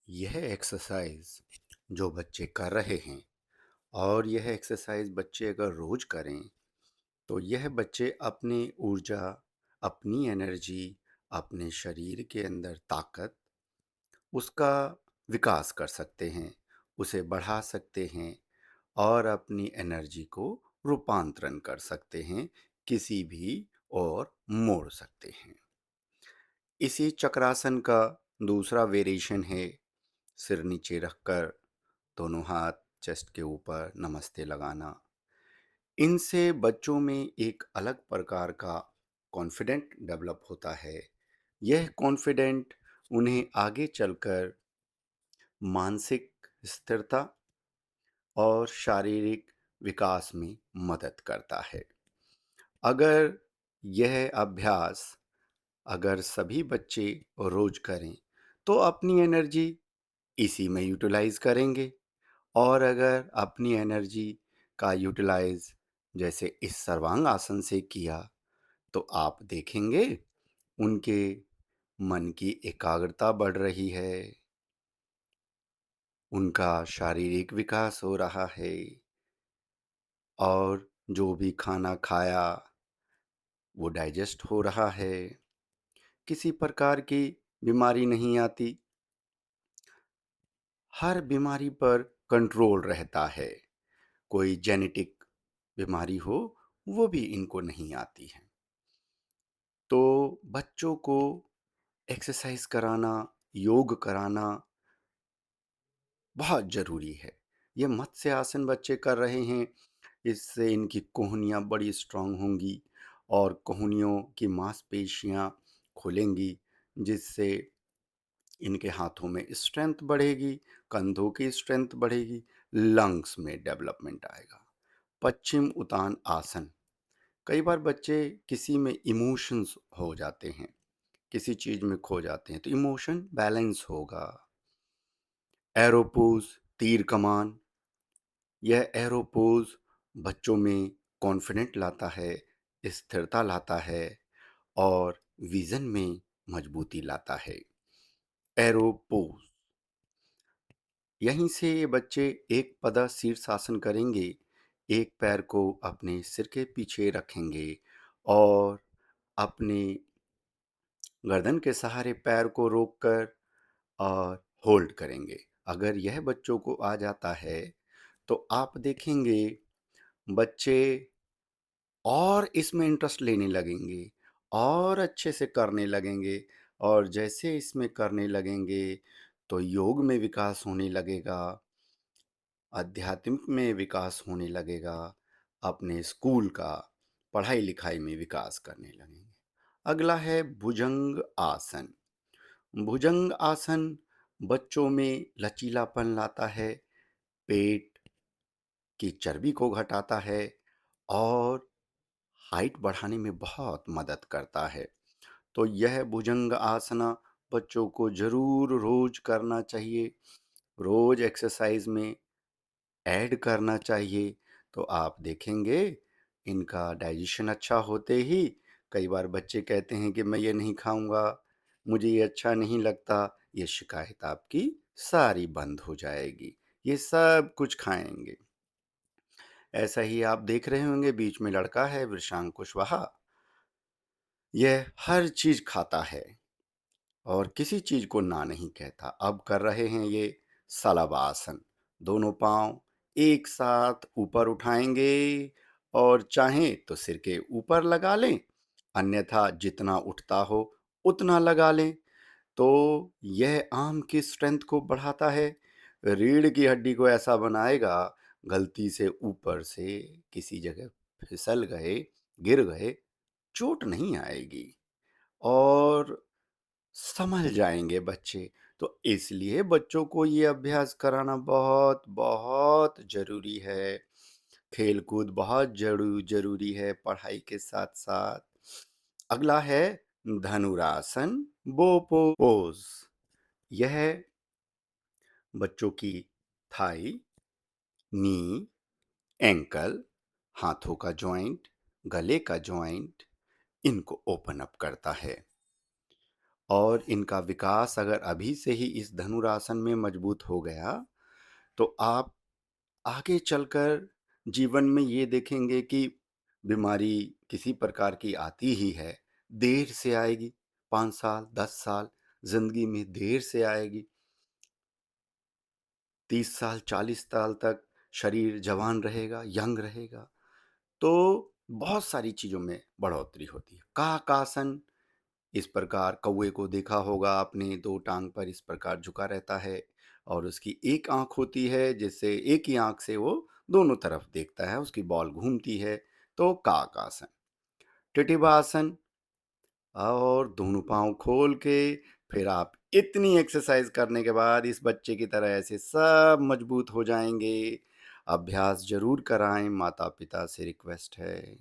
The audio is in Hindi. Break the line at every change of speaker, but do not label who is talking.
यह एक्सरसाइज जो बच्चे कर रहे हैं और यह एक्सरसाइज बच्चे अगर रोज करें तो यह बच्चे अपनी ऊर्जा, अपनी एनर्जी, अपने शरीर के अंदर ताकत, उसका विकास कर सकते हैं, उसे बढ़ा सकते हैं और अपनी एनर्जी को रूपांतरण कर सकते हैं, किसी भी और मोड़ सकते हैं। इसी चक्रासन का दूसरा वेरिएशन है सिर नीचे रखकर दोनों हाथ चेस्ट के ऊपर नमस्ते लगाना। इनसे बच्चों में एक अलग प्रकार का कॉन्फिडेंट डेवलप होता है। यह कॉन्फिडेंट उन्हें आगे चलकर मानसिक स्थिरता और शारीरिक विकास में मदद करता है। अगर यह अभ्यास अगर सभी बच्चे रोज करें तो अपनी एनर्जी इसी में यूटिलाइज करेंगे और अगर अपनी एनर्जी का यूटिलाइज जैसे इस सर्वांग आसन से किया तो आप देखेंगे उनके मन की एकाग्रता बढ़ रही है, उनका शारीरिक विकास हो रहा है और जो भी खाना खाया वो डाइजेस्ट हो रहा है, किसी प्रकार की बीमारी नहीं आती, हर बीमारी पर कंट्रोल रहता है। कोई जेनेटिक बीमारी हो वो भी इनको नहीं आती है। तो बच्चों को एक्सरसाइज कराना, योग कराना बहुत ज़रूरी है। ये मत्स्य आसन बच्चे कर रहे हैं, इससे इनकी कोहनियाँ बड़ी स्ट्रांग होंगी और कोहनियों की मांसपेशियाँ खुलेंगी, जिससे इनके हाथों में स्ट्रेंथ बढ़ेगी, कंधों की स्ट्रेंथ बढ़ेगी, लंग्स में डेवलपमेंट आएगा। पश्चिम उतान आसन, कई बार बच्चे किसी में इमोशंस हो जाते हैं, किसी चीज़ में खो जाते हैं तो इमोशन बैलेंस होगा। एरोपोज, तीर कमान, यह एरोपोज बच्चों में कॉन्फिडेंट लाता है, स्थिरता लाता है और विजन में मजबूती लाता है। एरोपोज, यहीं से ये बच्चे एक पदा शीर्षासन करेंगे, एक पैर को अपने सिर के पीछे रखेंगे और अपने गर्दन के सहारे पैर को रोककर और होल्ड करेंगे। अगर यह बच्चों को आ जाता है तो आप देखेंगे बच्चे और इसमें इंटरेस्ट लेने लगेंगे और अच्छे से करने लगेंगे और जैसे इसमें करने लगेंगे तो योग में विकास होने लगेगा, आध्यात्मिक में विकास होने लगेगा, अपने स्कूल का पढ़ाई लिखाई में विकास करने लगेंगे। अगला है भुजंग आसन। भुजंग आसन बच्चों में लचीलापन लाता है, पेट की चर्बी को घटाता है और हाइट बढ़ाने में बहुत मदद करता है। तो यह भुजंग आसना बच्चों को ज़रूर रोज करना चाहिए, रोज एक्सरसाइज में ऐड करना चाहिए। तो आप देखेंगे इनका डाइजेशन अच्छा होते ही कई बार बच्चे कहते हैं कि मैं ये नहीं खाऊंगा, मुझे ये अच्छा नहीं लगता, ये शिकायत आपकी सारी बंद हो जाएगी, ये सब कुछ खाएंगे। ऐसा ही आप देख रहे होंगे बीच में लड़का है वृषांक कुशवाहा, यह हर चीज खाता है और किसी चीज को ना नहीं कहता। अब कर रहे हैं ये सलवासन, दोनों पांव एक साथ ऊपर उठाएंगे और चाहें तो सिर के ऊपर लगा लें, अन्यथा जितना उठता हो उतना लगा लें। तो यह आर्म की स्ट्रेंथ को बढ़ाता है, रीढ़ की हड्डी को ऐसा बनाएगा गलती से ऊपर से किसी जगह फिसल गए, गिर गए, चोट नहीं आएगी और समझ जाएंगे बच्चे। तो इसलिए बच्चों को ये अभ्यास कराना बहुत बहुत जरूरी है। खेलकूद बहुत जरूरी है पढ़ाई के साथ साथ। अगला है धनुरासन, बोपो पोज। यह बच्चों की थाई, नी, एंकल, हाथों का जॉइंट, गले का जॉइंट, इनको ओपन अप करता है और इनका विकास अगर अभी से ही इस धनुरासन में मजबूत हो गया, तो आप आगे चलकर जीवन में ये देखेंगे कि बीमारी किसी प्रकार की आती ही है, देर से आएगी, 5 साल, 10 साल, ज़िंदगी में देर से आएगी। 30 साल, 40 साल तक शरीर जवान रहेगा, यंग रहेगा। तो बहुत सारी चीज़ों में बढ़ोतरी होती है। काकासन, इस प्रकार कौवे को देखा होगा आपने, 2 टाँग पर इस प्रकार झुका रहता है और उसकी एक आँख होती है जिससे एक ही आँख से वो दोनों तरफ देखता है, उसकी बॉल घूमती है, तो काक आसन। टिटिवासन, और दोनों पाँव खोल के फिर आप इतनी एक्सरसाइज करने के बाद इस बच्चे की तरह ऐसे सब मजबूत हो जाएँगे। अभ्यास ज़रूर कराएँ, माता-पिता से रिक्वेस्ट है।